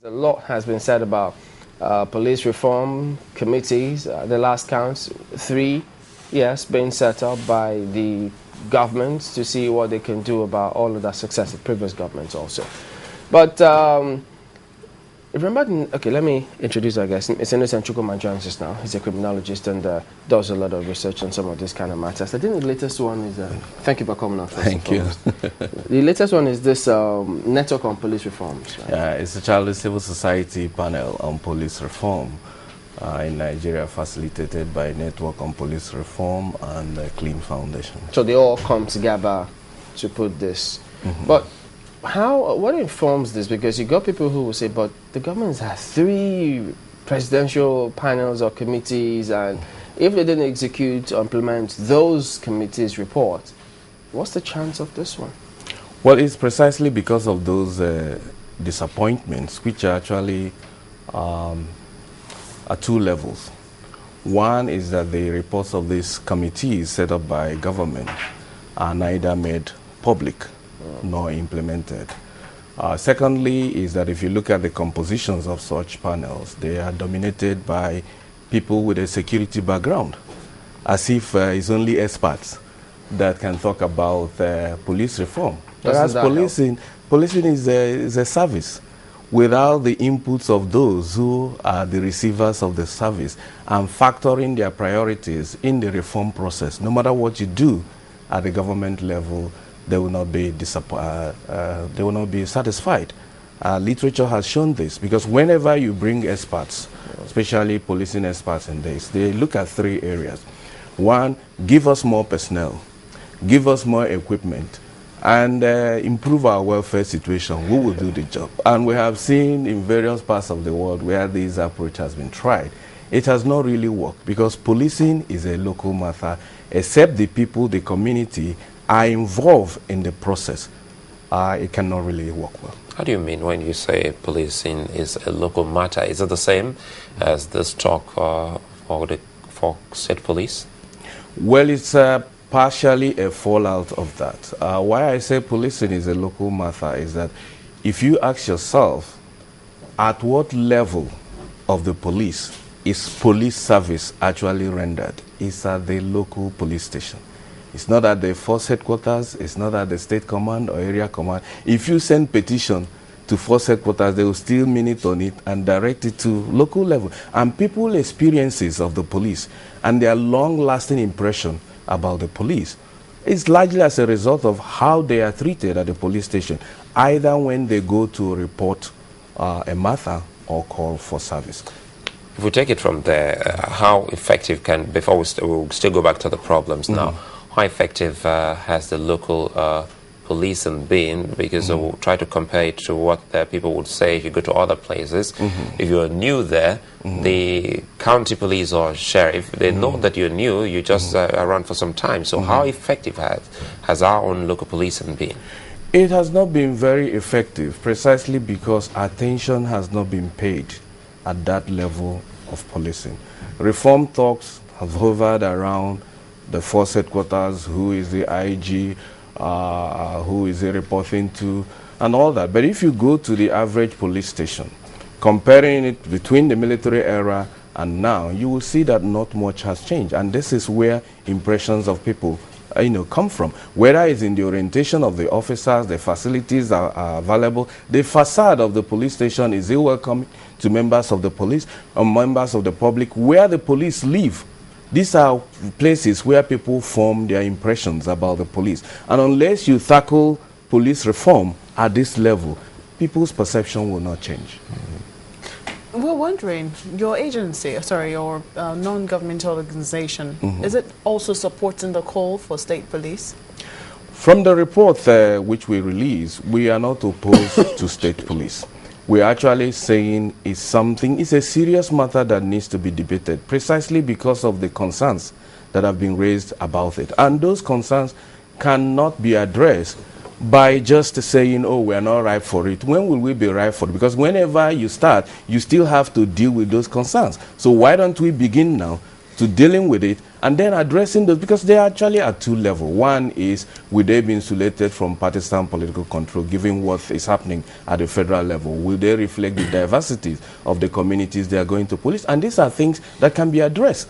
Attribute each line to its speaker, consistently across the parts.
Speaker 1: A lot has been said about police reform committees. The last counts, 3, yes, being set up by the government to see what they can do about all of the successive previous governments also. But remember, okay, let me introduce our guest. Mr. Innocent Chukwuma joins us now. He's a criminologist and does a lot of research on some of these kind of matters. I think the latest one is, thank you for coming on.
Speaker 2: Thank you.
Speaker 1: The latest one is this network on police reforms. Right?
Speaker 2: Yeah, it's a Charlie Civil Society panel on police reform in Nigeria, facilitated by Network on Police Reform and the Clean Foundation.
Speaker 1: So they all come together to put this. But what informs this? Because you got people who will say, but the government has 3 presidential panels or committees, and if they didn't execute or implement those committees' reports, what's the chance of this one?
Speaker 2: Well, it's precisely because of those disappointments, which are actually at 2 levels. One is that the reports of these committees set up by government are neither made public nor implemented. Secondly is that if you look at the compositions of such panels, they are dominated by people with a security background, as if it's only experts that can talk about police reform. Whereas policing is a service. Without the inputs of those who are the receivers of the service and factoring their priorities in the reform process, no matter what you do at the government level, they will not be satisfied. Literature has shown this, because whenever you bring experts, especially policing experts in this, they look at 3 areas. 1, give us more personnel, give us more equipment, and improve our welfare situation. We will do the job. And we have seen in various parts of the world where this approach has been tried, it has not really worked, because policing is a local matter. Except the people, the community, are involved in the process, it cannot really work well.
Speaker 3: How do you mean when you say policing is a local matter? Is it the same as this talk for state police?
Speaker 2: Well, it's partially a fallout of that. Why I say policing is a local matter is that if you ask yourself, at what level of the police is police service actually rendered? It's at the local police station. It's not at the force headquarters, it's not at the state command or area command. If you send petition to force headquarters, they will still minute on it and direct it to local level. And people's experiences of the police and their long-lasting impression about the police is largely as a result of how they are treated at the police station, either when they go to report a matter or call for service.
Speaker 3: If we take it from there, how effective can, before we'll still go back to the problems now, how effective has the local policing been? Because we'll try to compare it to what people would say if you go to other places. If you're new there, the county police or sheriff, they know that you're new, you just around for some time. So how effective has our own local policing been?
Speaker 2: It has not been very effective, precisely because attention has not been paid at that level of policing. Reform talks have hovered around the force headquarters, who is the IG, who is it reporting to, and all that. But if you go to the average police station, comparing it between the military era and now, you will see that not much has changed. And this is where impressions of people come from. Whether it's in the orientation of the officers, the facilities are available, the facade of the police station is welcoming to members of the police or members of the public where the police live. These are places where people form their impressions about the police. And unless you tackle police reform at this level, people's perception will not change.
Speaker 4: We're wondering, your agency, your non-governmental organization, is it also supporting the call for state police?
Speaker 2: From the report which we released, we are not opposed to state police. We're actually saying it's a serious matter that needs to be debated, precisely because of the concerns that have been raised about it. And those concerns cannot be addressed by just saying, oh, we are not ripe for it. When will we be ripe for it? Because whenever you start, you still have to deal with those concerns. So why don't we begin now to dealing with it and then addressing those, because they are actually at two levels. One is, will they be insulated from partisan political control, given what is happening at the federal level? Will they reflect the diversity of the communities they are going to police? And these are things that can be addressed.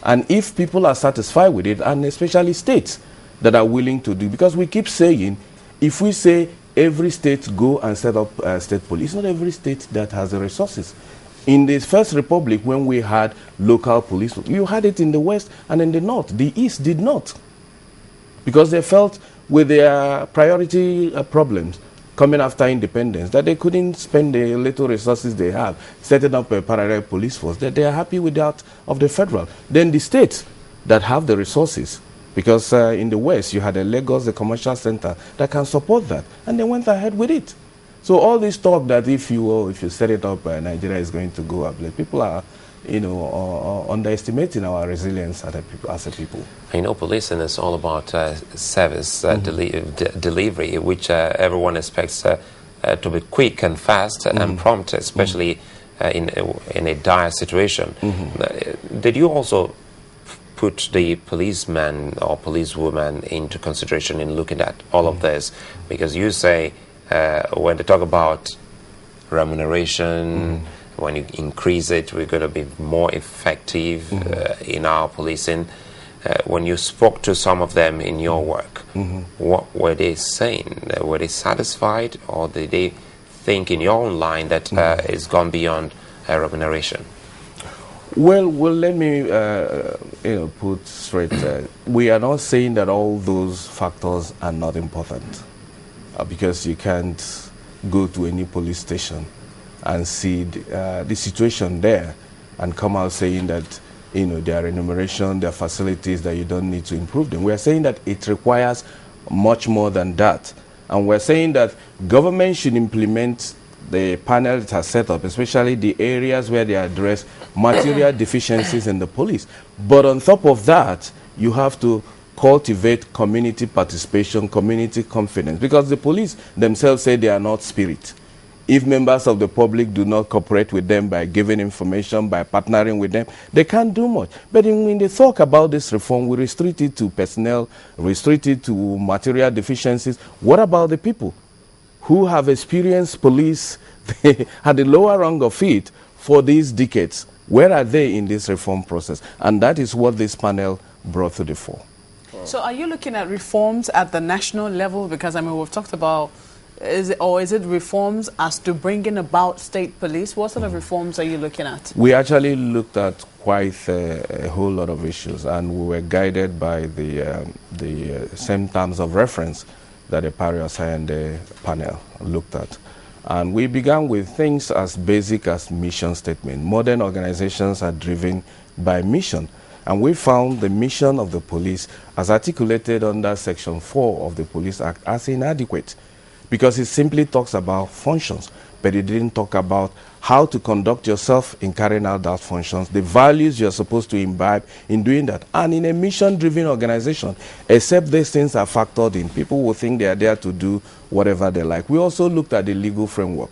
Speaker 2: And if people are satisfied with it, and especially states that are willing to do, because we keep saying, if we say every state go and set up state police, not every state that has the resources. In the First Republic, when we had local police, you had it in the West and in the North. The East did not, because they felt with their priority problems coming after independence that they couldn't spend the little resources they have setting up a parallel police force, that they are happy with that of the federal. Then the states that have the resources, because in the West you had a Lagos, the commercial center that can support that, and they went ahead with it. So all this talk that if you set it up, Nigeria is going to go up, people are, underestimating our resilience as a people.
Speaker 3: I know policing is all about service delivery, which everyone expects to be quick and fast and prompt, especially in a dire situation. Did you also put the policeman or policewoman into consideration in looking at all of this? Because you say, when they talk about remuneration, when you increase it, we're going to be more effective in our policing. When you spoke to some of them in your work, what were they saying? Were they satisfied, or did they think in your own line that it's gone beyond remuneration?
Speaker 2: Well, let me put straight. We are not saying that all those factors are not important. Because you can't go to any police station and see the situation there and come out saying that their remuneration, their facilities, that you don't need to improve them. We are saying that it requires much more than that. And we're saying that government should implement the panel it has set up, especially the areas where they address material deficiencies in the police. But on top of that, you have to cultivate community participation, community confidence, because the police themselves say they are not spirit. If members of the public do not cooperate with them by giving information, by partnering with them, they can't do much. But when they talk about this reform, we restrict it to personnel, restrict it to material deficiencies. What about the people who have experienced police at the lower rung of it for these decades? Where are they in this reform process? And that is what this panel brought to the fore.
Speaker 4: So are you looking at reforms at the national level? Because, I mean, we've talked about, is it reforms as to bringing about state police? What sort of reforms are you looking at? We
Speaker 2: actually looked at quite a whole lot of issues, and we were guided by the same terms of reference that the Pariosai and the panel looked at. And we began with things as basic as mission statement. Modern organizations are driven by mission. And we found the mission of the police as articulated under Section 4 of the Police Act as inadequate, because it simply talks about functions, but it didn't talk about how to conduct yourself in carrying out those functions, the values you're supposed to imbibe in doing that. And in a mission-driven organization, except these things are factored in, people will think they are there to do whatever they like. We also looked at the legal framework,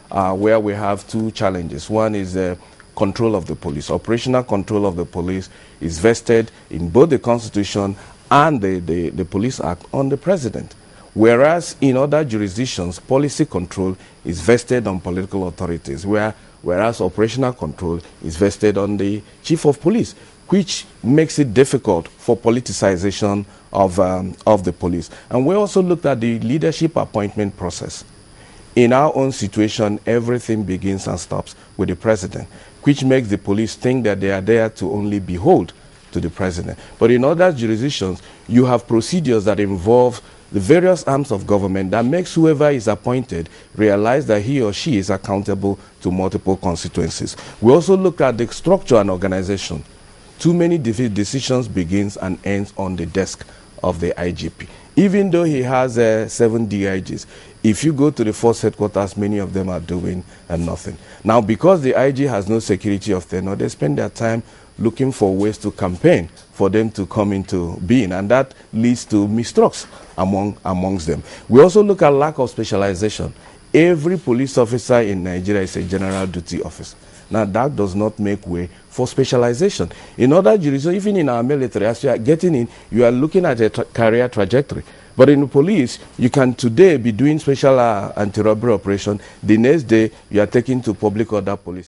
Speaker 2: where we have two challenges. One is control of the police. Operational control of the police is vested in both the Constitution and the Police Act on the President. Whereas in other jurisdictions, policy control is vested on political authorities, whereas operational control is vested on the Chief of Police, which makes it difficult for politicization of the police. And we also looked at the leadership appointment process. In our own situation, everything begins and stops with the President, which makes the police think that they are there to only behold to the President. But in other jurisdictions, you have procedures that involve the various arms of government that makes whoever is appointed realize that he or she is accountable to multiple constituencies. We also looked at the structure and organization. Too many decisions begins and ends on the desk of the IGP. Even though he has 7 DIGs, if you go to the force headquarters, many of them are doing nothing. Now, because the IG has no security of tenure, they spend their time looking for ways to campaign for them to come into being, and that leads to mistrust amongst them. We also look at lack of specialization. Every police officer in Nigeria is a general duty officer. Now, that does not make way for specialization. In other jurisdictions, even in our military, as you are getting in, you are looking at a career trajectory. But in the police, you can today be doing special anti-robbery operation. The next day, you are taken to public order police.